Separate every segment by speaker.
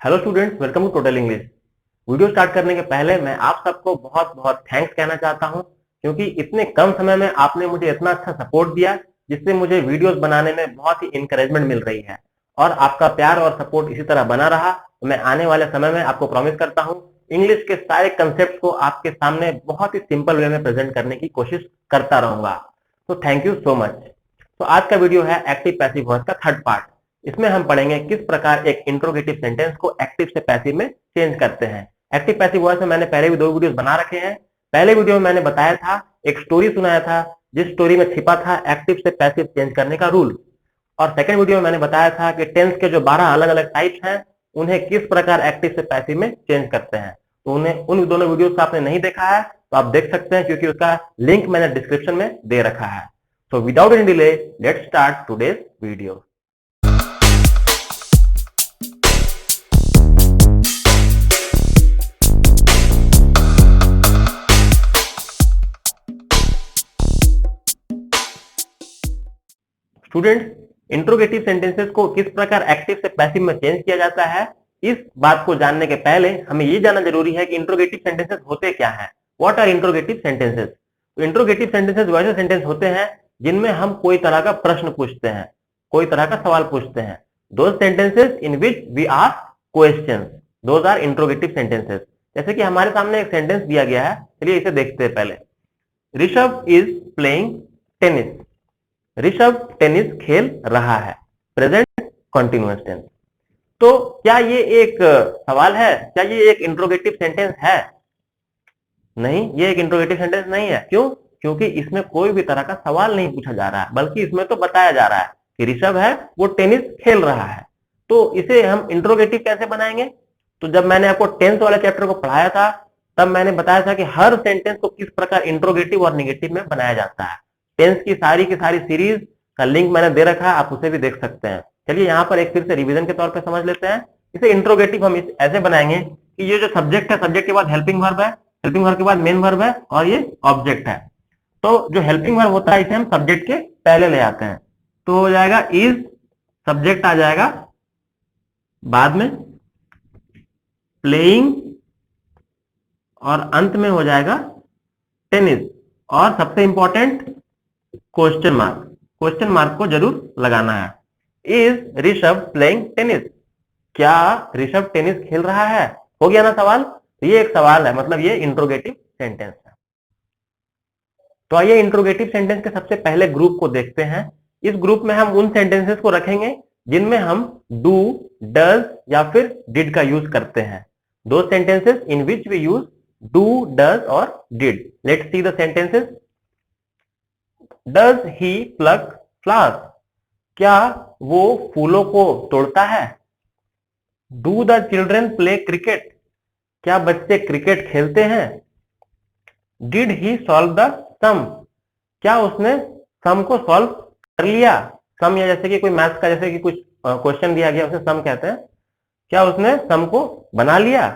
Speaker 1: Hello students, welcome to total English. Video start करने के पहले मैं आप सबको बहुत बहुत थैंक्स कहना चाहता हूं, क्योंकि इतने कम समय में आपने मुझे इतना अच्छा सपोर्ट दिया, जिससे मुझे वीडियोस बनाने में बहुत ही इंकरेजमेंट मिल रही है। और आपका प्यार और सपोर्ट इसी तरह बना रहा तो मैं आने वाले समय में आपको प्रॉमिस करता हूं, इंग्लिश के सारे कंसेप्ट को आपके सामने बहुत ही सिंपल वे में प्रेजेंट करने की कोशिश करता रहूंगा। तो थैंक यू सो मच। तो आज का वीडियो है एक्टिव पैसिव वॉइस का थर्ड पार्ट। इसमें हम पढ़ेंगे किस प्रकार एक इंट्रोगेटिव सेंटेंस को एक्टिव से पैसिव में चेंज करते हैं। एक्टिव पैसिव वॉइस में मैंने पहले भी 2 वीडियोस बना रखे हैं। पहले वीडियो में मैंने बताया था, एक स्टोरी सुनाया था, जिस स्टोरी में छिपा था एक्टिव से पैसिव चेंज करने का रूल। और सेकंड वीडियो में मैंने बताया था कि टेंस के जो 12 अलग अलग टाइप्स हैं, उन्हें किस प्रकार एक्टिव से पैसिव में चेंज करते हैं। तो उन्हें उन दोनों वीडियोस को आपने नहीं देखा है तो आप देख सकते हैं, क्योंकि उसका लिंक मैंने डिस्क्रिप्शन में दे रखा है। So without any delay, let's start today's video. Students, interrogative sentences को किस प्रकार एक्टिव से पैसिव में चेंज किया जाता है, इस बात को जानने के पहले हमें ये जानना जरूरी है कि इंट्रोगेटिव सेंटेंसेस होते क्या हैं। What are interrogative sentences? तो इंट्रोगेटिव सेंटेंसेस वैसे सेंटेंस होते हैं जिनमें हम कोई तरह का प्रश्न पूछते हैं, कोई तरह का सवाल पूछते हैं। Those sentences in which we ask questions, those are interrogative sentences. जैसे कि हमारे सामने एक सेंटेंस दिया गया है, चलिए इसे देखते हैं पहले। Rishabh is playing tennis. Rishabh tennis खेल रहा है, प्रेजेंट कंटिन्यूअस टेंस। तो क्या ये एक सवाल है? क्या ये एक इंट्रोगेटिव सेंटेंस है? नहीं, ये एक इंट्रोगेटिव सेंटेंस नहीं है। क्यों? क्योंकि इसमें कोई भी तरह का सवाल नहीं पूछा जा रहा है, बल्कि इसमें तो बताया जा रहा है कि ऋषभ है वो टेनिस खेल रहा है। तो इसे हम इंट्रोगेटिव कैसे बनाएंगे? तो जब मैंने आपको टेंस वाले चैप्टर को पढ़ाया था, तब मैंने बताया था कि हर सेंटेंस को किस प्रकार इंट्रोगेटिव और निगेटिव में बनाया जाता है। टेंस की सारी सीरीज का लिंक मैंने दे रखा है, आप उसे भी देख सकते हैं। चलिए यहाँ पर एक फिर से रिवीजन के तौर पर समझ लेते हैं। इसे इंट्रोगेटिव हम ऐसे बनाएंगे कि ये जो सब्जेक्ट है, सब्जेक्ट के बाद हेल्पिंग वर्ब है, हेल्पिंग वर्ब के बाद मेन वर्ब है, और ये ऑब्जेक्ट है। तो जो हेल्पिंग वर्ब होता है, इसे हम सब्जेक्ट के पहले ले आते हैं। तो हो जाएगा इज, सब्जेक्ट आ जाएगा बाद में, प्लेइंग, और अंत में हो जाएगा टेनिस, और सबसे important question mark. Question mark को जरूर लगाना है। Is Rishabh playing tennis? क्या ऋषभ टेनिस खेल रहा है? हो गया ना सवाल? ये एक सवाल है, मतलब ये इंट्रोगेटिव सेंटेंस है। तो आइए इंट्रोगेटिव सेंटेंस के सबसे पहले ग्रुप को देखते हैं। इस ग्रुप में हम उन सेंटेंसेस को रखेंगे जिनमें हम डू, डज या फिर डिड का यूज करते हैं। दो sentences in which we use do, does और did. Let's see the sentences. Does he pluck flowers? क्या वो फूलों को तोड़ता है? Do the children play cricket? क्या बच्चे क्रिकेट खेलते हैं? Did he solve the sum? क्या उसने सम को सॉल्व कर लिया? सम या जैसे कि कोई मैथ्स का जैसे कि कुछ क्वेश्चन दिया गया, उसे सम कहते हैं। क्या उसने सम को बना लिया?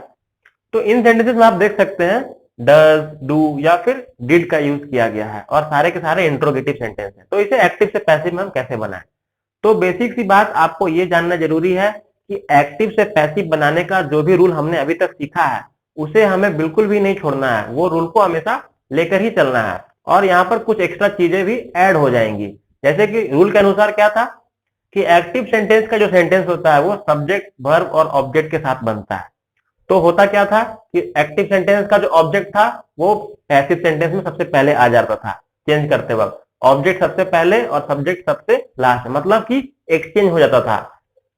Speaker 1: तो इन सेंटेंसेस में आप देख सकते हैं डज, डू या फिर डिड का यूज किया गया है, और सारे के सारे इंट्रोगेटिव सेंटेंस हैं। तो इसे एक्टिव से पैसिव में हम कैसे बनाएं? तो बेसिक सी बात आपको ये जानना जरूरी है कि एक्टिव से पैसिव बनाने का जो भी रूल हमने अभी तक सीखा है, उसे हमें बिल्कुल भी नहीं छोड़ना है। वो रूल को हमेशा लेकर ही चलना है, और यहाँ पर कुछ एक्स्ट्रा चीजें भी ऐड हो जाएंगी। जैसे कि रूल के अनुसार क्या था कि एक्टिव सेंटेंस का जो सेंटेंस होता है वो सब्जेक्ट, वर्ब और ऑब्जेक्ट के साथ बनता है। तो होता क्या था कि एक्टिव सेंटेंस का जो ऑब्जेक्ट था वो पैसिव सेंटेंस में सबसे पहले आ जाता था। चेंज करते वक्त ऑब्जेक्ट सबसे पहले और सब्जेक्ट सबसे लास्ट, मतलब कि एक्सचेंज हो जाता था,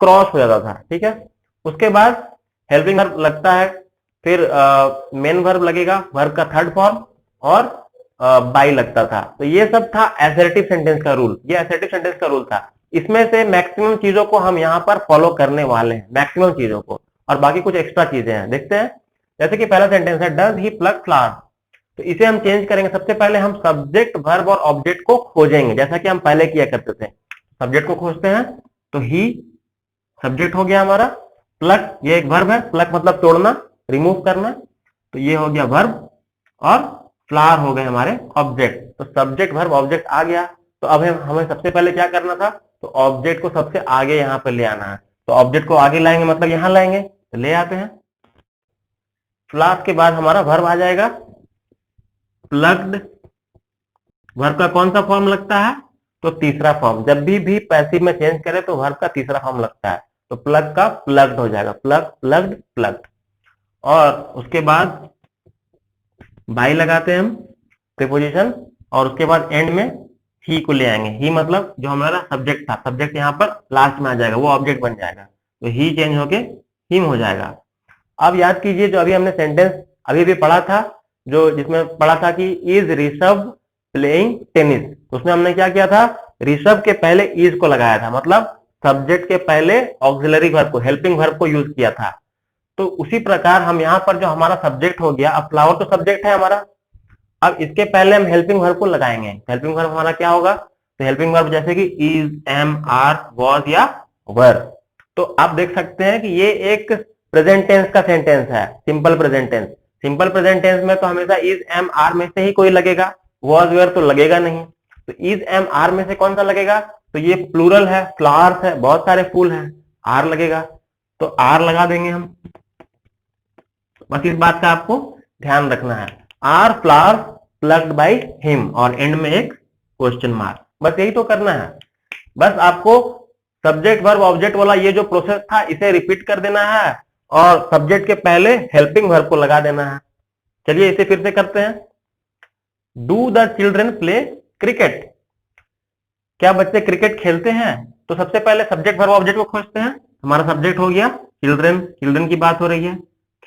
Speaker 1: क्रॉस हो जाता था। ठीक है, उसके बाद हेल्पिंग वर्ब लगता है, फिर मेन वर्ब लगेगा, वर्ब का थर्ड फॉर्म, और बाई लगता था। तो ये सब था असर्टिव सेंटेंस का रूल। ये असर्टिव सेंटेंस का रूल था। इसमें से मैक्सिमम चीजों को हम यहाँ पर फॉलो करने वाले हैं, मैक्सिमम चीजों को, और बाकी कुछ एक्स्ट्रा चीजें हैं, देखते हैं। जैसे कि पहला सेंटेंस है डज ही प्लक फ्लावर्स? तो इसे हम चेंज करेंगे। सबसे पहले हम सब्जेक्ट, वर्ब और ऑब्जेक्ट को खोजेंगे, जैसा कि हम पहले किया करते थे। सब्जेक्ट को खोजते हैं, तो ही सब्जेक्ट हो गया हमारा, प्लक ये एक वर्ब है, प्लक मतलब तोड़ना, रिमूव करना, तो ये हो गया वर्ब, और फ्लावर हो गए हमारे ऑब्जेक्ट। तो सब्जेक्ट, वर्ब, ऑब्जेक्ट आ गया। तो अब हमें सबसे पहले क्या करना था? तो ऑब्जेक्ट को सबसे आगे यहाँ पर ले आना है। तो ऑब्जेक्ट को आगे लाएंगे मतलब यहाँ लाएंगे, तो ले आते हैं। प्लस के बाद हमारा वर्ब आ जाएगा प्लग्ड। वर्ब का कौन सा फॉर्म लगता है? तो तीसरा फॉर्म। जब भी पैसिव में चेंज करें तो वर्ब का तीसरा फॉर्म लगता है। तो प्लग का प्लग्ड हो जाएगा, प्लग प्लग्ड प्लग्ड। और उसके बाद बाई लगाते हैं हम प्रीपोजिशन, और उसके बाद एंड में ही को ले आएंगे। ही मतलब जो हमारा सब्जेक्ट था, सब्जेक्ट यहाँ पर लास्ट में आ जाएगा, वो ऑब्जेक्ट बन जाएगा। तो ही चेंज होके हिम हो जाएगा। अब याद कीजिए जो अभी हमने सेंटेंस अभी भी पढ़ा था, जो जिसमें पढ़ा था कि इज ऋषभ प्लेइंग टेनिस, तो उसमें हमने क्या किया था? ऋषभ के पहले इज को लगाया था, मतलब सब्जेक्ट के पहले ऑक्सिलरी वर्ब को, हेल्पिंग वर्ब को यूज किया था। तो उसी प्रकार हम यहाँ पर जो हमारा सब्जेक्ट हो गया, अब फ्लावर तो सब्जेक्ट है हमारा, अब इसके पहले हम हेल्पिंग वर्ब को लगाएंगे। हेल्पिंग वर्ब हमारा क्या होगा? तो हेल्पिंग वर्ब जैसे कि इज, एम, आर, वॉज या वर। तो आप देख सकते हैं कि ये एक प्रेजेंट टेंस का सेंटेंस है, simple present tense. Simple present tense में तो हमेशा इज, एम, आर में से ही कोई लगेगा, वॉज, वेयर तो लगेगा नहीं। तो इज, एम, आर में से कौन सा लगेगा? तो ये प्लूरल है, फ्लावर्स है, बहुत सारे फूल हैं, आर लगेगा। तो आर लगा देंगे हम। बस इस बात का आपको ध्यान रखना है। Are flowers plucked by him, और एंड में एक क्वेश्चन मार्क। बस यही तो करना है। बस आपको सब्जेक्ट वर्ब ऑब्जेक्ट वाला ये जो प्रोसेस था इसे रिपीट कर देना है, और सब्जेक्ट के पहले हेल्पिंग वर्ब को लगा देना है। चलिए इसे फिर से करते हैं। Do the children play cricket? क्या बच्चे क्रिकेट खेलते हैं? तो सबसे पहले सब्जेक्ट वर्ब ऑब्जेक्ट को खोजते हैं। हमारा सब्जेक्ट हो गया चिल्ड्रन, चिल्ड्रन की बात हो रही है।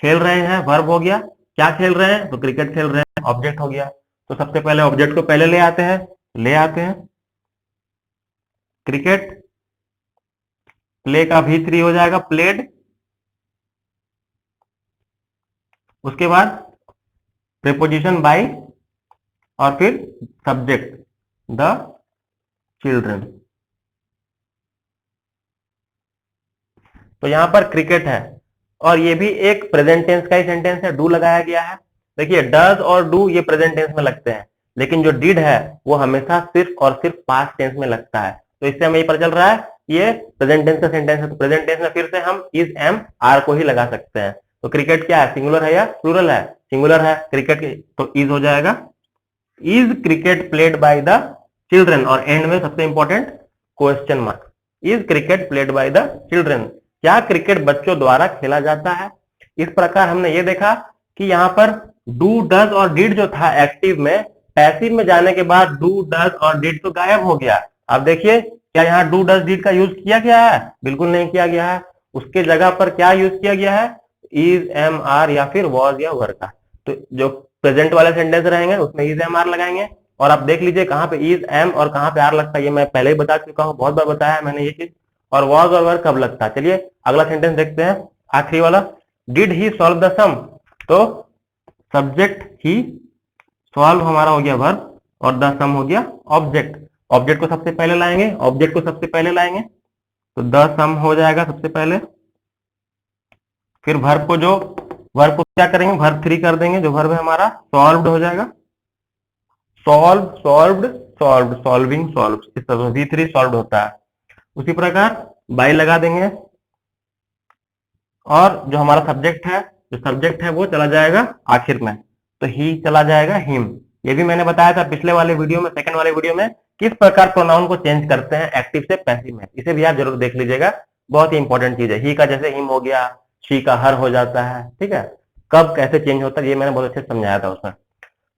Speaker 1: खेल रहे हैं वर्ब हो गया, क्या खेल रहे हैं? तो क्रिकेट खेल रहे हैं, ऑब्जेक्ट हो गया। तो सबसे पहले ऑब्जेक्ट को पहले ले आते हैं, क्रिकेट। प्ले का V3 हो जाएगा प्लेड। उसके बाद प्रीपोजिशन बाय, और फिर सब्जेक्ट द चिल्ड्रन। तो यहां पर क्रिकेट है, और ये भी एक प्रेजेंट टेंस का ही सेंटेंस है, डू लगाया गया है। देखिए डज और डू ये प्रेजेंट टेंस में लगते हैं, लेकिन जो डिड है वो हमेशा सिर्फ और सिर्फ पास्ट टेंस में लगता है। तो इससे हमें ये पता चल रहा है ये प्रेजेंट टेंस का सेंटेंस है। तो प्रेजेंट टेंस में फिर से हम इज, एम, आर को ही लगा सकते हैं। तो क्रिकेट क्या है? सिंगुलर है या प्लूरल है? सिंगुलर है क्रिकेट, तो इज हो जाएगा। Is cricket played by the children, और एंड में सबसे important question mark. Is cricket played by the children? क्या क्रिकेट बच्चों द्वारा खेला जाता है? इस प्रकार हमने ये देखा कि यहाँ पर डू, डज और डिड जो था एक्टिव में, पैसिव में जाने के बाद डू, डज और डिड तो गायब हो गया। अब देखिए क्या यहाँ डू, डज, डिड का यूज किया गया है? बिल्कुल नहीं किया गया है। उसके जगह पर क्या यूज किया गया है? इज, एम, आर या फिर वॉज या वर का। तो जो प्रेजेंट वाले सेंटेंस रहेंगे उसमें इज, एम, आर लगाएंगे। और आप देख लीजिए कहाँ पे इज, एम और कहाँ पे आर लगता है, ये मैं पहले ही बता चुका हूँ, बहुत बार बताया है मैंने ये चीज। और वॉज और वर कब लगता है? चलिए अगला सेंटेंस देखते हैं, आखिरी वाला। डिड ही सॉल्व द सम? तो सब्जेक्ट ही, सॉल्व हमारा हो गया वर्ब, और द सम हो गया ऑब्जेक्ट। ऑब्जेक्ट को सबसे पहले लाएंगे, ऑब्जेक्ट को सबसे पहले लाएंगे, तो द सम हो जाएगा सबसे पहले। फिर वर्ब को क्या करेंगे? वर्ब 3 कर देंगे, जो वर्ब है हमारा सॉल्व्ड हो जाएगा। Solve, solved, solved, solving, solve, इस तरह V3 सॉल्व होता है। उसी प्रकार बाय लगा देंगे, और जो हमारा सब्जेक्ट है वो चला जाएगा आखिर में, तो ही चला जाएगा हिम। ये भी मैंने बताया था पिछले वाले वीडियो में, सेकंड वाले वीडियो में, किस प्रकार प्रोनाउन को चेंज करते हैं एक्टिव से पैसिव में। इसे भी आप जरूर देख लीजिएगा, बहुत ही इंपॉर्टेंट चीज है। ही का जैसे हिम हो गया, शी का हर हो जाता है, ठीक है। कब कैसे चेंज होता है ये मैंने बहुत अच्छे से समझाया था उसमें।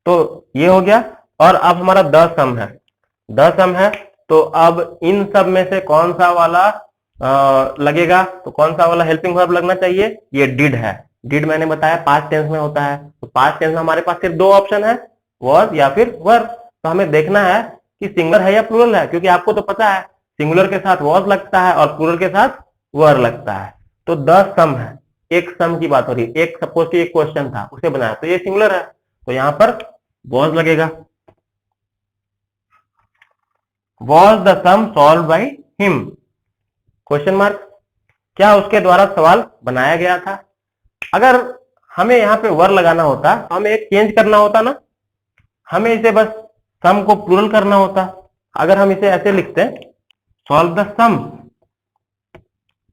Speaker 1: तो ये हो गया। और अब हमारा द सम है, तो अब इन सब में से कौन सा वाला लगेगा? तो कौन सा वाला हेल्पिंग वर्ब लगना चाहिए? ये डिड है। डिड मैंने बताया पास्ट टेंस में होता है, तो पास्ट टेंस में हमारे पास सिर्फ दो ऑप्शन है, वॉज या फिर वर। तो हमें देखना है कि सिंगुलर है या प्लूरल है, क्योंकि आपको तो पता है सिंगुलर के साथ वॉज लगता है और प्लूरल के साथ वर लगता है। तो द सम है, एक सम की बात हो रही है, एक सपोज की एक क्वेश्चन था उसे बनाया, तो ये सिंगुलर है, तो यहां पर वॉज लगेगा। Was the sum solve by him? Question mark. क्या उसके द्वारा सवाल बनाया गया था? अगर हमें यहाँ पे वर लगाना होता तो हमें एक चेंज करना होता ना, हमें इसे बस सम को प्लूरल करना होता। अगर हम इसे ऐसे लिखते सॉल्व द सम,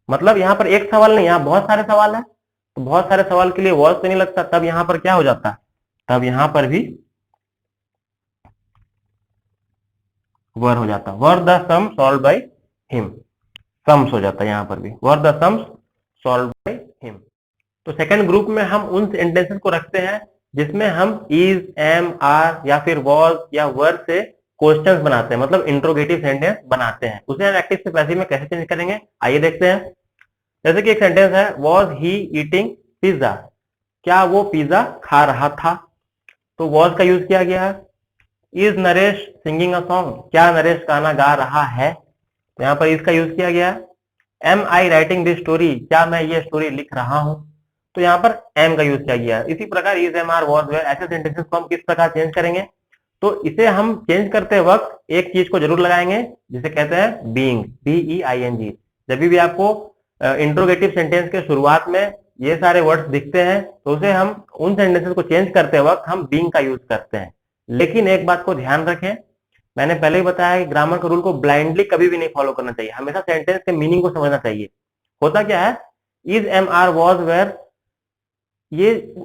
Speaker 1: मतलब यहाँ पर एक सवाल नहीं, यहाँ बहुत सारे सवाल है, तो बहुत सारे सवाल के लिए वॉज तो नहीं लगता, तब यहां पर क्या हो जाता, तब यहां पर भी वर हो जाता, were the sum solve by him, sums हो जाता है यहां पर भी, were the sums solve by him. तो सेकंड ग्रुप में हम उन सेंटेंसेस को रखते हैं जिसमें हम इज, एम, आर या फिर वॉज या वर से क्वेश्चंस बनाते हैं, मतलब इंट्रोगेटिव सेंटेंस बनाते हैं। उसे हम एक्टिव से पैसिव में कैसे चेंज करेंगे, आइए देखते हैं। जैसे कि एक सेंटेंस है, वॉज ही ईटिंग पिज्जा, क्या वो पिज्जा खा रहा था, तो वॉज का यूज किया गया है। Is Naresh singing a song, क्या नरेश गाना गा रहा है, तो यहां पर इसका यूज किया गया है। Am I writing this story, क्या मैं ये स्टोरी लिख रहा हूं, तो यहां पर एम का यूज किया गया है। इसी प्रकार is, am, are, was, were, ऐसे सेंटेंसेस को हम किस प्रकार चेंज करेंगे, तो इसे हम चेंज करते वक्त एक चीज को जरूर लगाएंगे जिसे कहते हैं बीइंग, BEING। जब भी आपको इंट्रोगेटिव सेंटेंस के शुरुआत में ये सारे वर्ड्स दिखते हैं तो उसे हम उन सेंटेंसेस को चेंज करते वक्त हम बीइंग का यूज करते हैं। लेकिन एक बात को ध्यान रखें, मैंने पहले ही बताया कि ग्रामर के रूल को ब्लाइंडली कभी भी नहीं फॉलो करना चाहिए, हमेशा सेंटेंस के मीनिंग को समझना चाहिए। होता क्या है, is, am, are, was, were, ये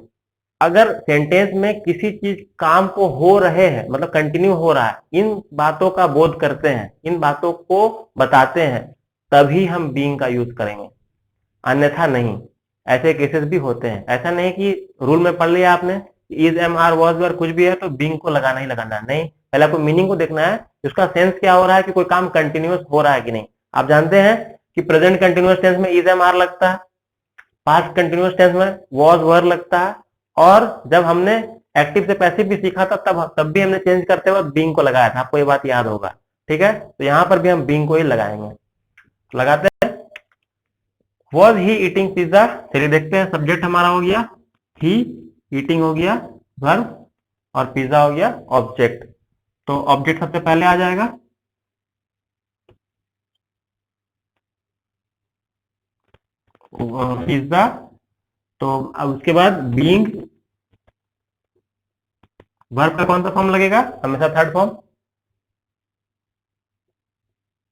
Speaker 1: अगर सेंटेंस में किसी चीज काम को हो रहे हैं, मतलब कंटिन्यू हो रहा है, इन बातों का बोध करते हैं, इन बातों को बताते हैं, तभी हम बीइंग का यूज करेंगे, अन्यथा नहीं। ऐसे केसेस भी होते हैं, ऐसा नहीं कि रूल में पढ़ लिया आपने is, am, are, was, were कुछ भी है तो बीइंग को लगाना ही लगाना है, नहीं। पहले आपको मीनिंग को देखना है, उसका सेंस क्या हो रहा है कि कोई काम कंटिन्यूअस हो रहा है कि नहीं। आप जानते हैं कि प्रेजेंट कंटिन्यूअस टेंस में इज, एम, आर लगता है, पास्ट कंटिन्यूअस टेंस में वॉज, वर लगता है, और जब हमने एक्टिव से पैसिव भी सीखा था तब भी हमने चेंज करते वक्त बीइंग को लगाया था, आपको ये बात याद होगा, ठीक है। तो यहां पर भी हम बीइंग को ही लगाएंगे, लगाते हैं। वॉज ही ईटिंग पिज्जा, चलिए देखते हैं। सब्जेक्ट हमारा हो गया ही, ईटिंग हो गया वर्ब, और पिज्जा हो गया ऑब्जेक्ट। तो ऑब्जेक्ट सबसे पहले आ जाएगा, पिज्जा। तो अब उसके बाद बीइंग, वर्ब का कौन सा फॉर्म लगेगा, हमेशा थर्ड फॉर्म,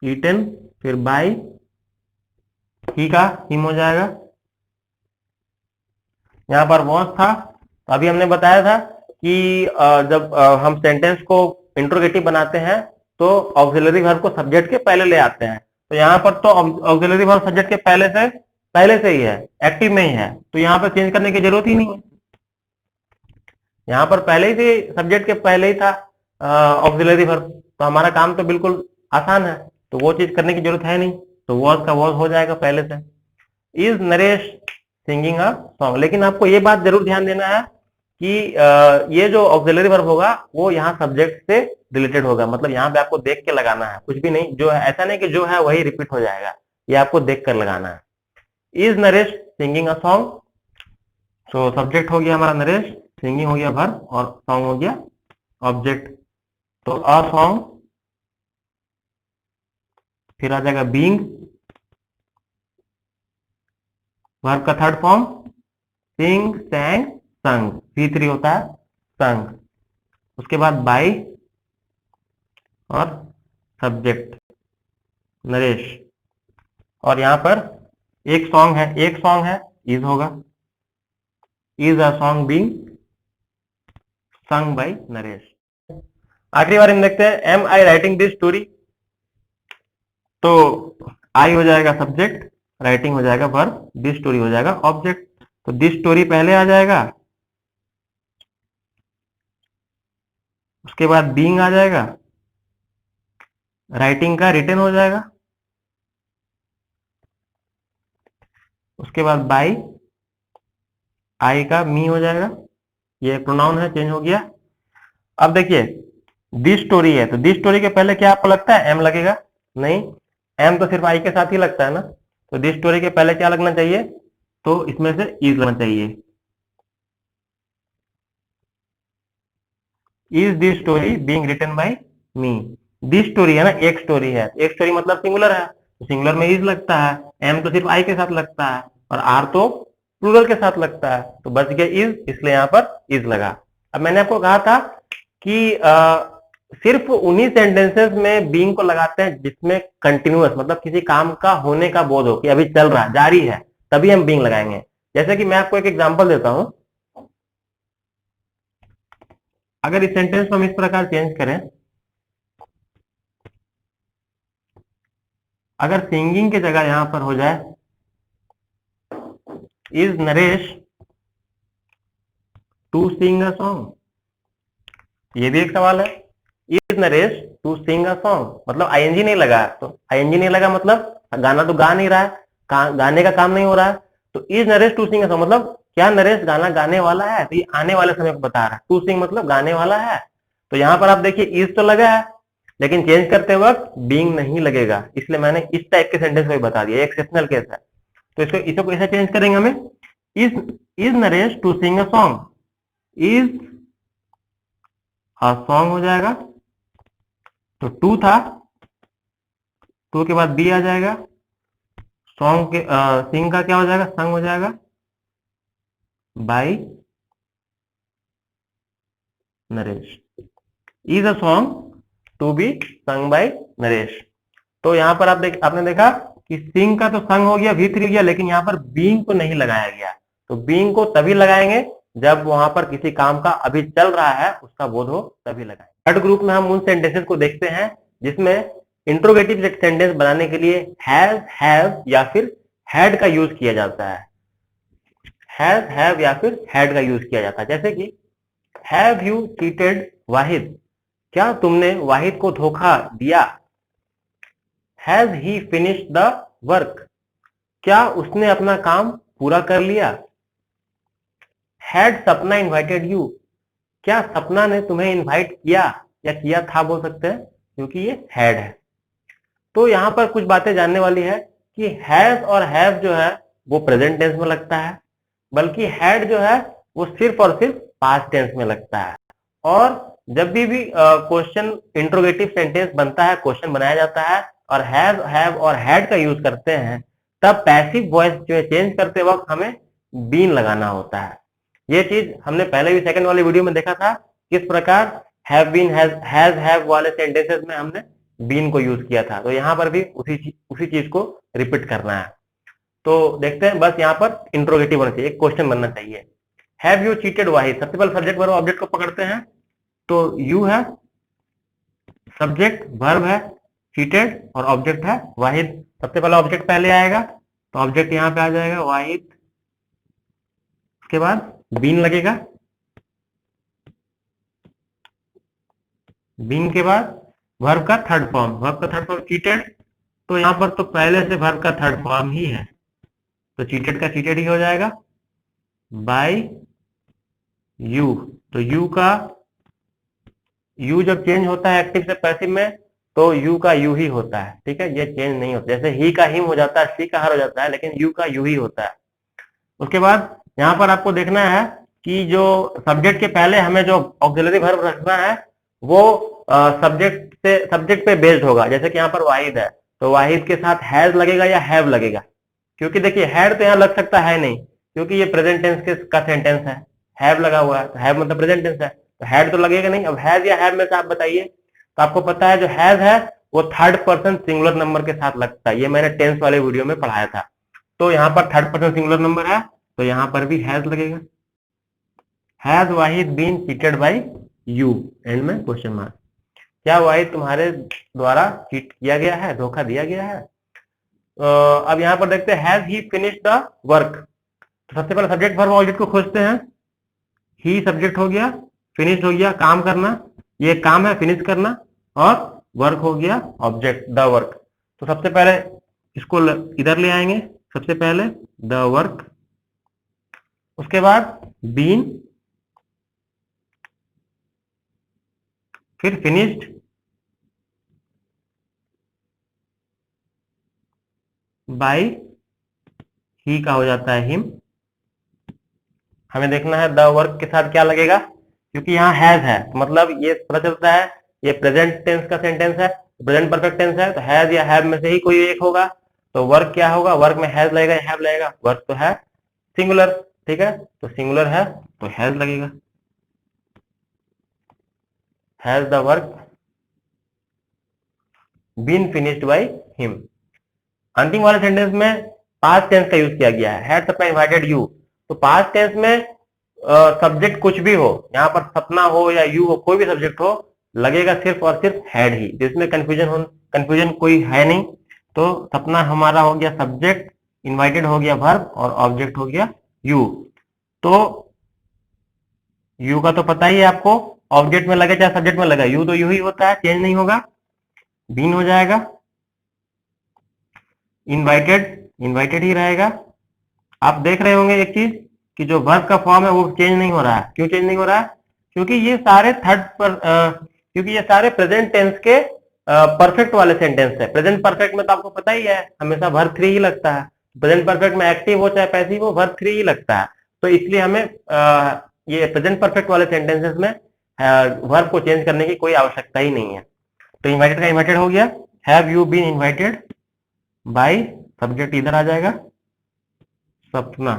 Speaker 1: ईटन, फिर बाय, ही का हिम हो जाएगा। यहां पर वॉज था, तो अभी हमने बताया था कि जब हम सेंटेंस को इंट्रोगेटिव बनाते हैं तो ऑक्सिलरी वर्ब को सब्जेक्ट के पहले ले आते हैं। तो यहां पर तो ऑक्सिलरी वर्ब सब्जेक्ट के पहले से ही है, एक्टिव में ही है, तो यहां पर चेंज करने की जरूरत ही नहीं है। यहां पर पहले ही से सब्जेक्ट के पहले ही था ऑक्सिलरी वर्ब, तो हमारा काम तो बिल्कुल आसान है, तो वो चीज करने की जरूरत है नहीं, तो वॉज का वॉज हो जाएगा पहले से। Is Naresh singing a song, लेकिन आपको ये बात जरूर ध्यान देना है कि ये जो ऑक्सिलरी वर्ब होगा वो यहाँ सब्जेक्ट से रिलेटेड होगा, मतलब यहाँ पे आपको देख के लगाना है, कुछ भी नहीं, जो है ऐसा नहीं कि जो है वही रिपीट हो जाएगा, ये आपको देख कर लगाना है। Is Naresh singing a song, तो सब्जेक्ट हो गया हमारा नरेश, सिंगिंग हो गया वर्ब, और सॉन्ग हो गया ऑब्जेक्ट। तो अ सॉन्ग, फिर आ जाएगा बीइंग, वर्ब का थर्ड फॉर्म सिंग, सैंग, संग, C3 होता है संग। उसके बाद बाय और सब्जेक्ट नरेश, और यहां पर एक सॉन्ग है, इज होगा, is a song being sung by Naresh. आखिरी बार हम देखते हैं, am I writing this story, तो आई हो जाएगा सब्जेक्ट, राइटिंग हो जाएगा वर्ब, दिस स्टोरी हो जाएगा ऑब्जेक्ट। तो दिस स्टोरी पहले आ जाएगा, उसके बाद बीइंग आ जाएगा, राइटिंग का रिटन हो जाएगा, उसके बाद बाई, आई का मी हो जाएगा, ये प्रोनाउन है, चेंज हो गया। अब देखिए दिस स्टोरी है, तो दिस स्टोरी के पहले क्या आपको लगता है एम लगेगा, नहीं, एम तो सिर्फ आई के साथ ही लगता है ना, तो दिस स्टोरी के पहले क्या लगना चाहिए, तो इसमें से इज लगना चाहिए। Is this story being written by me, this story है ना, एक स्टोरी है, एक स्टोरी मतलब सिंगुलर है, तो सिंगुलर में इज लगता है, एम तो सिर्फ आई के साथ लगता है, और आर तो प्लूरल के साथ लगता है, तो बच गया इज, इसलिए यहां पर इज लगा। अब मैंने आपको कहा था कि सिर्फ उन्हीं सेंटेंसेस में बीइंग को लगाते हैं जिसमें कंटिन्यूअस, मतलब किसी काम का होने का बोध हो कि अभी चल रहा है, जारी है, तभी हम बीइंग लगाएंगे। जैसे कि मैं आपको एक एग्जांपल देता हूं। अगर इस सेंटेंस को हम इस प्रकार चेंज करें, अगर सिंगिंग की जगह यहां पर हो जाए is Naresh to sing a song, ये भी एक सवाल है। Is Naresh to sing a song, मतलब आईएनजी नहीं लगा, तो आईएनजी नहीं लगा मतलब गाना तो गा नहीं रहा है, गाने का काम नहीं हो रहा है। तो is Naresh to sing a song मतलब क्या नरेश गाना गाने वाला है, तो ये आने वाले समय को बता रहा है। टू सिंग मतलब गाने वाला है। तो यहां पर आप देखिए इज तो लगा है, लेकिन चेंज करते वक्त बीइंग नहीं लगेगा, इसलिए मैंने इस टाइप के सेंटेंस को बता दिया, एक्सेप्शनल केस है। तो इसको कैसे चेंज करेंगे हमें, is is Naresh to sing a song, is song हो जाएगा। तो टू था, टू के बाद बी आ जाएगा, सॉन्ग के सिंग का क्या हो जाएगा, संग हो जाएगा by Naresh. Is a song to be sung by Naresh. तो यहां पर आपने देखा कि सिंग का तो संग हो गया, V3 हो गया, लेकिन यहां पर बीइंग को नहीं लगाया गया। तो बीइंग को तभी लगाएंगे जब वहां पर किसी काम का अभी चल रहा है उसका बोध हो, तभी लगाएंगे। थर्ड ग्रुप में हम उन सेंटेंसेस को देखते हैं जिसमें इंट्रोगेटिव सेंटेंस बनाने के लिए हैज, हैव या फिर हैड का यूज किया जाता है। हैज, हैव या फिर हैड का यूज किया जाता है। जैसे कि हैव यू चीटेड वाहिद, क्या तुमने वाहिद को धोखा दिया। Has he finished the work, क्या उसने अपना काम पूरा कर लिया। हैड सपना इनवाइटेड यू, क्या सपना ने तुम्हें इनवाइट किया, या किया था बोल सकते हैं क्योंकि ये हैड है। तो यहां पर कुछ बातें जानने वाली है कि हैज और हैव जो है वो प्रेजेंट टेंस में लगता है, बल्कि हैड जो है वो सिर्फ और सिर्फ पास्ट टेंस में लगता है। और जब भी क्वेश्चन इंट्रोगेटिव सेंटेंस बनता है, क्वेश्चन बनाया जाता है और हैव, हैव और हैड का यूज करते हैं, तब पैसिव वॉइस जो है चेंज करते वक्त हमें बीन लगाना होता है। ये चीज हमने पहले भी सेकंड वाली वीडियो में देखा था, किस प्रकार हैव बीन, हैज, हैव वाले सेंटेंसेस में हमने बीन को यूज किया था। तो यहाँ पर भी उसी चीज को रिपीट करना है। तो देखते हैं, बस यहाँ पर इंट्रोगेटिव होना चाहिए, एक क्वेश्चन बनना चाहिए। हैव यू चीटेड वाहिद, सबसे पहले सब्जेक्ट वर्ब ऑब्जेक्ट को पकड़ते हैं। तो यू है सब्जेक्ट, वर्ब है चीटेड और ऑब्जेक्ट है वाहिद। सबसे पहले ऑब्जेक्ट पहले आएगा, तो ऑब्जेक्ट यहाँ पे आ जाएगा वाहिद, उसके बाद बीन लगेगा, बीन के बाद वर्ब का थर्ड फॉर्म, वर्ब का थर्ड फॉर्म चीटेड। तो यहाँ पर तो पहले से वर्ब का थर्ड फॉर्म ही है, तो चीटेड का चीटेड ही हो जाएगा बाय यू। तो यू जब चेंज होता है एक्टिव से पैसिव में, तो यू का यू ही होता है, ठीक है, ये चेंज नहीं होता। जैसे ही का हिम हो जाता है, सी का हर हो जाता है, लेकिन यू का यू ही होता है। उसके बाद यहाँ पर आपको देखना है कि जो सब्जेक्ट के पहले हमें जो ऑक्सिलरी वर्ब रखना है वो सब्जेक्ट पे बेस्ड होगा। जैसे कि यहाँ पर वाहिद है, तो वाहिद के साथ हैज लगेगा या हैव लगेगा, क्योंकि देखिए हैड तो यहाँ लग सकता है नहीं, क्योंकि ये प्रेजेंट टेंस का सेंटेंस है। हैव लगा हुआ है, तो हैव मतलब प्रेजेंट टेंस है, तो हैड तो लगेगा नहीं। अब हैज या हैव में से आप बताइए। तो आपको पता है जो हैज है वो थर्ड पर्सन सिंगुलर नंबर के साथ लगता है, ये मैंने टेंस वाले वीडियो में पढ़ाया था। तो यहाँ पर थर्ड पर्सन सिंगुलर नंबर है, तो यहाँ पर भी हैज लगेगा। Has Wahid been cheated by you, end में क्वेश्चन मार्क। क्या वाहिद तुम्हारे द्वारा चीट किया गया है, धोखा दिया गया है। अब यहाँ पर देखते हैं has he finished the work. तो सबसे पहले सब्जेक्ट वर्ब ऑब्जेक्ट को खोजते हैं। ही सब्जेक्ट हो गया, फिनिश्ड हो गया काम करना, ये काम है फिनिश करना, और वर्क हो गया ऑब्जेक्ट द वर्क। तो सबसे पहले इसको इधर ले आएंगे, सबसे पहले द वर्क, उसके बाद बीन, फिर फिनिश्ड, बाई ही का हो जाता है हिम। हमें देखना है द वर्क के साथ क्या लगेगा, क्योंकि यहाँ हैज है, मतलब ये पता चलता है ये प्रेजेंट टेंस का सेंटेंस है, प्रेजेंट परफेक्ट टेंस है, तो हैज या हैव में से ही कोई एक होगा। तो वर्क क्या होगा, वर्क में हैज लगेगा या हैव लगेगा, वर्क तो है सिंगुलर, ठीक है, तो सिंगुलर है तो हैज लगेगा। Has the work been finished by him. अंतिम वाले सेंटेंस में पास्ट टेंस का यूज किया गया है, हैड सप्लाई इनवाइटेड यू। तो पास्ट टेंस में सब्जेक्ट कुछ भी हो, यहाँ पर सपना हो या यू हो, कोई भी सब्जेक्ट हो, लगेगा सिर्फ और सिर्फ हैड ही, जिसमें कंफ्यूजन कोई है नहीं। तो सपना हमारा हो गया सब्जेक्ट, इनवाइटेड हो गया वर्ब और ऑब्जेक्ट हो गया यू। तो यू का तो पता ही है आपको, ऑब्जेक्ट में लगे चाहे सब्जेक्ट में लगे, यू तो यू ही होता है, चेंज नहीं होगा, बीन हो जाएगा। इनवाइटेड ही रहेगा। आप देख रहे होंगे एक चीज कि जो वर्ब का फॉर्म है वो चेंज नहीं हो रहा है। क्यों चेंज नहीं हो रहा है? क्योंकि ये सारे क्योंकि ये सारे प्रेजेंट टेंस के परफेक्ट वाले सेंटेंस है। प्रेजेंट परफेक्ट में तो आपको पता ही है हमेशा वर्ब थ्री ही लगता है। प्रेजेंट परफेक्ट में एक्टिव हो चाहे पैसिव हो, वर्ब थ्री ही लगता है। तो इसलिए हमें ये प्रेजेंट परफेक्ट वाले सेंटेंसेस में वर्ब को चेंज करने की कोई आवश्यकता ही नहीं है। तो इन्वाइटेड का इन्वाइटेड हो गया, have you been invited by, subject इधर आ जाएगा सपना,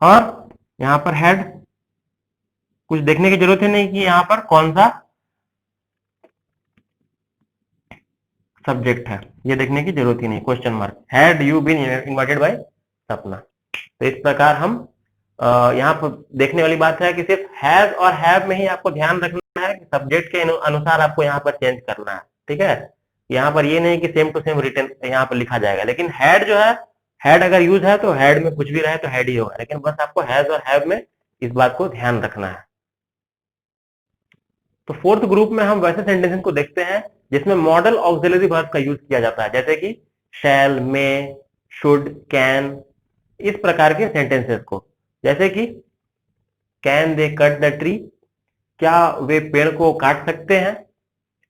Speaker 1: और यहां पर हेड, कुछ देखने की जरूरत ही नहीं कि यहां पर कौन सा सब्जेक्ट है, ये देखने की जरूरत ही नहीं। Question mark, had you been invited by Sapna. तो इस प्रकार हम यहाँ पर देखने वाली बात है कि सिर्फ हैज और हैव में ही आपको ध्यान रखना है कि सब्जेक्ट के अनुसार आपको यहाँ पर चेंज करना है। ठीक है, यहाँ पर ये नहीं कि सेम टू सेम रिटर्न यहाँ पर लिखा जाएगा। लेकिन हैड जो है, हैड अगर यूज है तो हैड में कुछ भी रहे तो हैड ही होगा, लेकिन बस आपको हैज और हैव में इस बात को ध्यान रखना है। तो फोर्थ ग्रुप में हम वैसे सेंटेंसेस को देखते हैं जिसमें मॉडल ऑक्सिलरी वर्ब का यूज किया जाता है, जैसे कि शैल, मे, शुड, कैन, इस प्रकार के सेंटेंसेस को। जैसे कि can they cut the tree, क्या वे पेड़ को काट सकते हैं?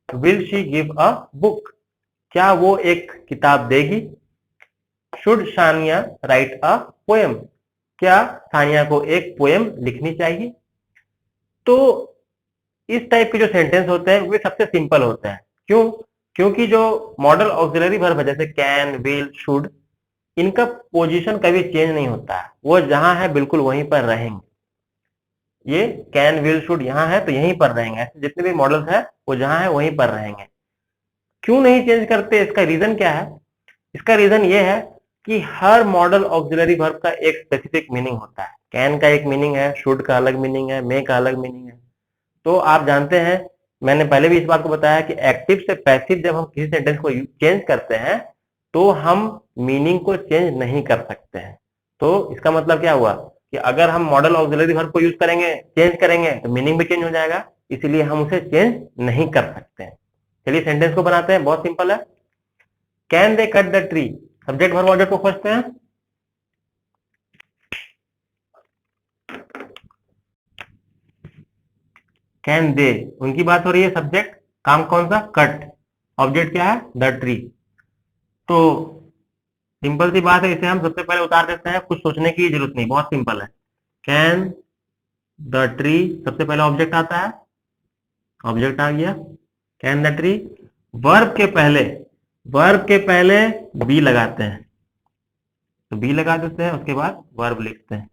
Speaker 1: Will she give a book, क्या वो एक किताब देगी? Should Sania write a poem, क्या सानिया को एक पोएम लिखनी चाहिए? तो इस टाइप के जो सेंटेंस होते हैं वे सबसे सिंपल होते हैं। क्यों? क्योंकि जो मॉडल ऑक्सिलरी वर्ब है जैसे कैन, विल, शुड, इनका पोजीशन कभी चेंज नहीं होता है, वो जहां है बिल्कुल वहीं पर रहेंगे। ये कैन, विल, शुड यहाँ है तो यहीं पर रहेंगे, ऐसे जितने भी मॉडल्स है वो जहां है वहीं पर रहेंगे। क्यों नहीं चेंज करते, इसका रीजन क्या है? इसका रीजन ये है कि हर मॉडल ऑक्सिलरी वर्ब का एक स्पेसिफिक मीनिंग होता है। कैन का एक मीनिंग है, शुड का अलग मीनिंग है, मे का अलग मीनिंग है। तो आप जानते हैं, मैंने पहले भी इस बात को बताया कि एक्टिव से पैसिव जब हम किसी सेंटेंस को चेंज करते हैं तो हम मीनिंग को चेंज नहीं कर सकते हैं। तो इसका मतलब क्या हुआ कि अगर हम मॉडल ऑक्सिलरी वर्ब को यूज करेंगे, चेंज करेंगे, तो मीनिंग भी चेंज हो जाएगा, इसीलिए हम उसे चेंज नहीं कर सकते हैं। चलिए सेंटेंस को बनाते हैं, बहुत सिंपल है। Can they cut the tree, subject verb object को खोजते हैं। कैन दे, उनकी बात हो रही है, सब्जेक्ट, काम कौन सा? कट, ऑब्जेक्ट क्या है? The tree. तो सिंपल सी बात है, इसे हम सबसे पहले उतार देते हैं, कुछ सोचने की जरूरत नहीं, बहुत सिंपल है। कैन द ट्री, सबसे पहले ऑब्जेक्ट आता है, ऑब्जेक्ट आ गया कैन द ट्री। वर्ब के पहले बी लगाते हैं, तो बी लगा देते हैं, उसके बाद वर्ब लिखते हैं।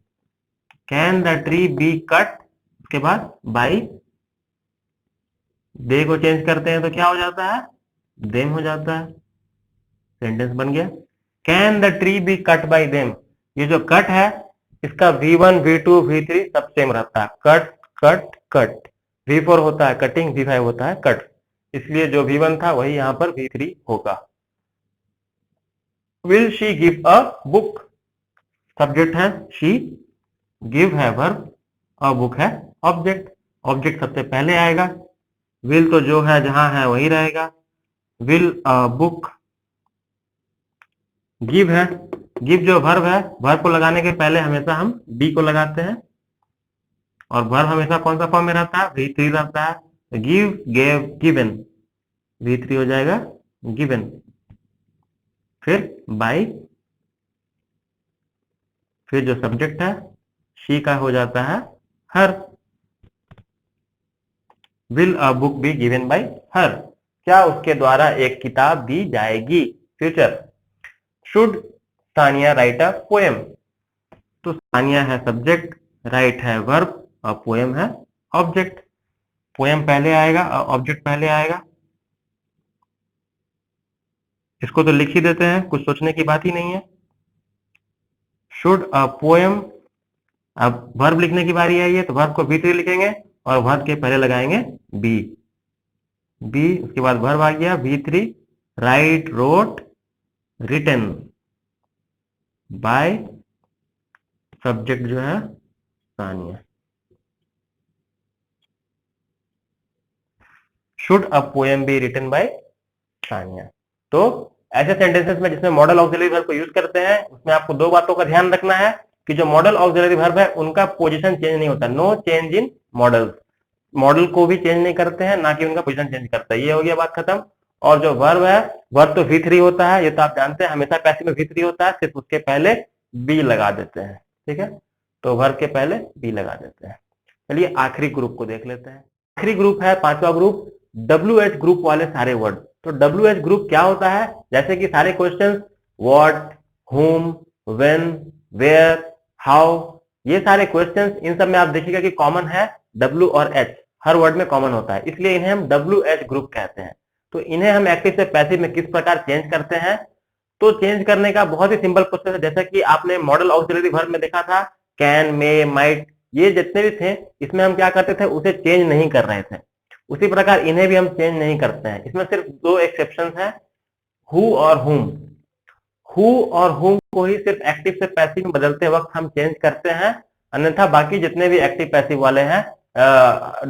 Speaker 1: Can the tree be cut, उसके बाद बाई, दे को चेंज करते हैं तो क्या हो जाता है? देम हो जाता है। सेंटेंस बन गया, can the tree be cut by them. ये जो कट है इसका V1, V2, V3 सब सेम रहता है, कट कट कट। V4 होता है कटिंग, V5 होता है कट, इसलिए जो V1 था वही यहां पर V3 होगा। Will she give a book, subject है शी, गिव है वर्ब, अ बुक है ऑब्जेक्ट। ऑब्जेक्ट सबसे पहले आएगा, विल तो जो है जहां है वही रहेगा, विल अ बुक। गिव है, गिव जो वर्ब है, वर्ब को लगाने के पहले हमेशा हम बी को लगाते हैं, और वर्ब हमेशा कौन सा फॉर्म में रहता है? V3 रहता है। गिव, गेव, गिवन, V3 हो जाएगा गिवन। फिर बाई, फिर जो सब्जेक्ट है शी का हो जाता है her. Will a book be given by her, क्या उसके द्वारा एक किताब दी जाएगी? Future. Should Sania write a poem, तो सानिया है सब्जेक्ट, राइट है वर्ब, और पोएम है ऑब्जेक्ट। पोएम पहले आएगा और ऑब्जेक्ट पहले आएगा। इसको तो लिख ही देते हैं, कुछ सोचने की बात ही नहीं है। शुड अ पोएम अब वर्ब लिखने की बारी आई है, तो वर्ब को V3 लिखेंगे और वर्ब के पहले लगाएंगे बी। उसके बाद वर्ब आ गया V3, write, wrote, written, by, subject जो है Sania. Should a poem be written by Sania. तो ऐसे सेंटेंसेस में जिसमें मॉडल ऑक्सिलरी वर्ब को यूज करते हैं, उसमें आपको दो बातों का ध्यान रखना है कि जो मॉडल ऑक्सिलरी वर्ब है उनका पोजीशन चेंज नहीं होता, no change in modals. Modal को भी चेंज नहीं करते हैं, ना कि उनका पोजीशन चेंज करता है। ये हो गया बात खत्म। और जो वर्ब है, वर्ब तो V3 होता है, ये तो आप जानते हैं, हमेशा पैसिव में V3 होता है, सिर्फ उसके पहले बी लगा देते हैं। ठीक है, तो वर्ब के पहले बी लगा देते हैं। चलिए आखिरी ग्रुप को देख लेते हैं। आखिरी ग्रुप है पांचवा ग्रुप, WH ग्रुप वाले सारे वर्ड। तो WH ग्रुप क्या होता है? जैसे कि सारे क्वेश्चन व्हाट, हुम, व्हेन, वेयर, हाउ, ये सारे क्वेश्चंस, इन सब में आप देखिएगा कि कॉमन है W और H, हर वर्ड में कॉमन होता है, इसलिए इन्हें हम WH ग्रुप कहते हैं। तो इन्हें हम एक्टिव से पैसिव में किस प्रकार चेंज करते हैं? तो चेंज करने का बहुत ही सिंपल प्रोसेस है। जैसा कि आपने मॉडल ऑक्सिलरी वर्ब में देखा था, कैन, मे, माइट, ये जितने भी थे, इसमें हम क्या करते थे? उसे चेंज नहीं कर रहे थे। उसी प्रकार इन्हें भी हम चेंज नहीं करते हैं। इसमें सिर्फ दो एक्सेप्शन है, हु और हुम। हु और हुम को ही सिर्फ एक्टिव से पैसिव में बदलते वक्त हम चेंज करते हैं, अन्यथा बाकी जितने भी एक्टिव पैसिव वाले हैं,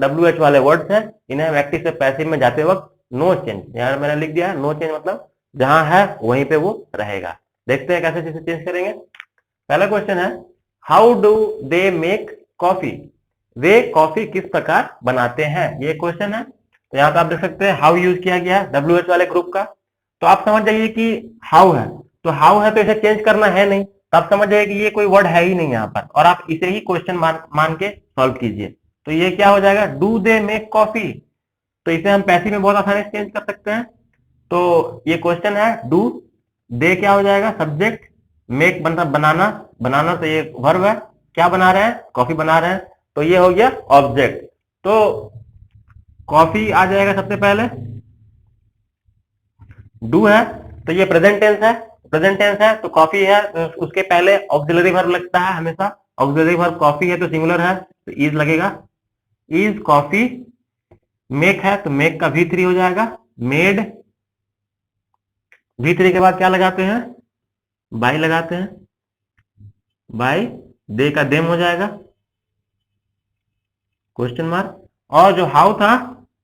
Speaker 1: WH वाले वर्ड्स हैं, इन्हें हम एक्टिव से पैसिव में जाते वक्त नो चेंज, यहाँ मैंने लिख दिया है नो चेंज, मतलब जहां है वहीं पे वो रहेगा। देखते हैं कैसे चीजें चेंज करेंगे। पहला क्वेश्चन है, how do they make coffee? Way coffee किस प्रकार बनाते हैं, ये क्वेश्चन है। तो यहाँ पे आप देख सकते हैं हाउ यूज किया गया है WH वाले ग्रुप का। तो आप समझ जाइए कि हाउ है, तो हाउ है तो इसे चेंज करना है नहीं, तो आप समझ जाइए कि ये कोई वर्ड है ही नहीं यहाँ पर, और आप इसे ही क्वेश्चन मान के सॉल्व कीजिए। तो ये क्या हो जाएगा? Do they make coffee. तो इसे हम पैसिव में बहुत आसानी से चेंज कर सकते हैं। तो ये क्वेश्चन है, डू, दे क्या हो जाएगा? सब्जेक्ट, मेक मतलब बनाना, तो ये वर्ब है, क्या बना रहे हैं? कॉफी बना रहे हैं, तो ये हो गया ऑब्जेक्ट। तो कॉफी आ जाएगा सबसे पहले, डू है तो ये प्रेजेंट टेंस है, तो कॉफी है तो उसके पहले ऑक्सिलरी वर्ब लगता है हमेशा। ऑक्सिलरी वर्ब कॉफी है तो सिंगुलर है, तो इज लगेगा, इज कॉफी। मेक है तो मेक का V3 हो जाएगा, मेड। V3 के बाद क्या लगाते हैं? बाय लगाते हैं, बाय, दे का देम हो जाएगा, क्वेश्चन मार्क। और जो हाउ था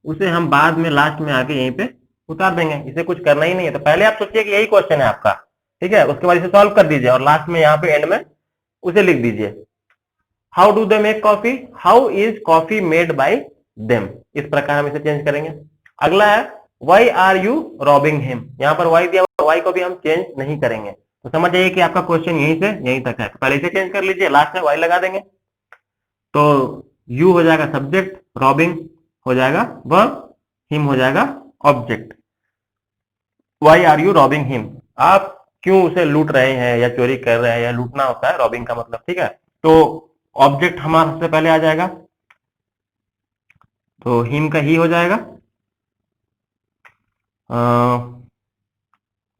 Speaker 1: उसे हम बाद में लास्ट में आके यहीं पे उतार देंगे, इसे कुछ करना ही नहीं है। तो पहले आप सोचिए कि यही क्वेश्चन है आपका, ठीक है, उसके बाद इसे सॉल्व कर दीजिए और लास्ट में यहाँ पे एंड में उसे लिख दीजिए। How do they make coffee? How is coffee made by them? इस प्रकार हम इसे चेंज करेंगे। अगला है, why are you robbing him? यहाँ पर वाई दिया, वाई को भी हम चेंज नहीं करेंगे। तो समझ जाइए कि आपका क्वेश्चन यहीं से यहीं तक है। पहले इसे चेंज कर लीजिए, लास्ट में वाई लगा देंगे। तो यू हो जाएगा सब्जेक्ट, रॉबिंग हो जाएगा वर्ब, हिम हो जाएगा object. Why are you robbing him? आप क्यों उसे लूट रहे हैं या चोरी कर रहे हैं, या लूटना होता है रॉबिंग का मतलब, ठीक है। तो ऑब्जेक्ट हमारा सबसे पहले आ जाएगा, तो हिम का ही हो जाएगा,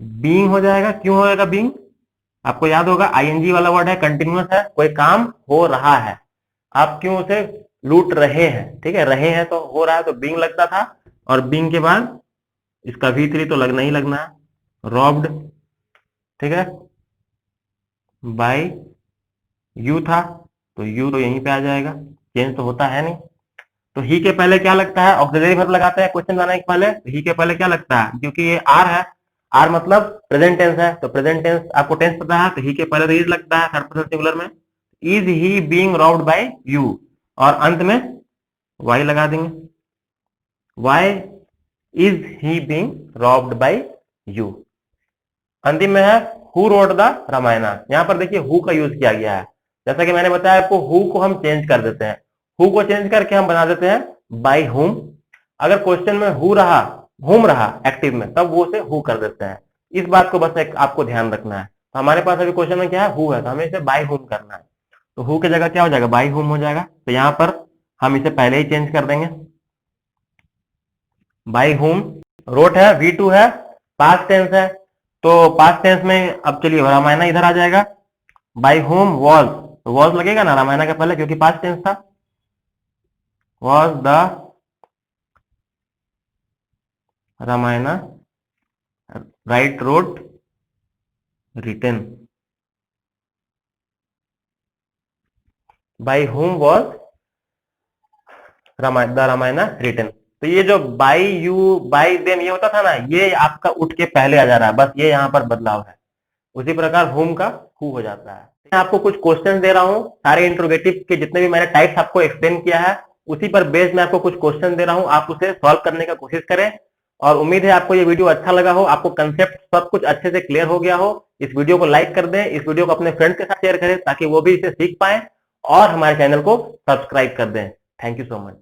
Speaker 1: बीइंग हो जाएगा। क्यों होगा बीइंग? आपको याद होगा आईएनजी वाला वर्ड है, कंटिन्यूअस है, कोई काम हो रहा है, आप क्यों उसे लूट रहे हैं, ठीक है, रहे हैं तो हो रहा है, तो बीइंग लगता था। और बीइंग के बाद इसका V3 तो लगना ही लगना है, रॉब्ड, ठीक है, बाय यू था तो यू तो यहीं पे आ जाएगा, चेंज तो होता है नहीं। तो ही के पहले क्या लगता है? ऑक्सिलरी वर्ब लगाते हैं क्वेश्चन बनाने के पहले, तो ही के पहले क्या लगता है? क्योंकि ये आर है, आर मतलब प्रेजेंट टेंस है, तो प्रेजेंट टेंस आपको टेंस पता है, तो ही के पहले तो इज लगता है थर्ड पर्सन सिंगुलर में। Is he being robbed by you, और अंत में वाई लगा देंगे, why is he being robbed by you. अंतिम में है, हु रोट द रामायणा? यहाँ पर देखिए हु का यूज किया गया है। जैसा कि मैंने बताया आपको, हु को हम चेंज कर देते हैं, हु को चेंज करके हम बना देते हैं बाय हुम। अगर क्वेश्चन में हु रहा, हुम रहा एक्टिव में, तब वो से हु कर देते हैं। इस बात को बस एक आपको ध्यान रखना है। तो हमारे पास अभी क्वेश्चन में क्या है? हु है, तो हमें इसे बाय हुम करना है। तो हु की जगह क्या हो जाएगा? बाय हुम हो जाएगा। तो यहाँ पर हम इसे पहले ही चेंज कर देंगे, बाय हुम। रोट है, V2 है, पास्ट टेंस है, तो पास्ट टेंस में अब चलिए रामायण इधर आ जाएगा, बाय होम वॉज, तो वॉज लगेगा ना रामायणा के पहले, क्योंकि पास्ट टेंस था। Was the Ramayana write wrote written, by whom was the Ramayana written. तो ये जो बाई यू बाई देम ये होता था ना, ये आपका उठ के पहले आ जा रहा है, बस ये यहाँ पर बदलाव है। उसी प्रकार हुम का हु हो जाता है। मैं आपको कुछ क्वेश्चन दे रहा हूँ, सारे इंट्रोगेटिव के जितने भी मैंने टाइप्स आपको एक्सप्लेन किया है, उसी पर बेस्ड मैं आपको कुछ क्वेश्चन दे रहा हूँ, आप उसे सॉल्व करने का कोशिश करें। और उम्मीद है आपको ये वीडियो अच्छा लगा हो, आपको कंसेप्ट सब कुछ अच्छे से क्लियर हो गया हो। इस वीडियो को लाइक कर दें, इस वीडियो को अपने फ्रेंड्स के साथ शेयर करें ताकि वो भी इसे सीख पाए, और हमारे चैनल को सब्सक्राइब कर दें। Thank you so much.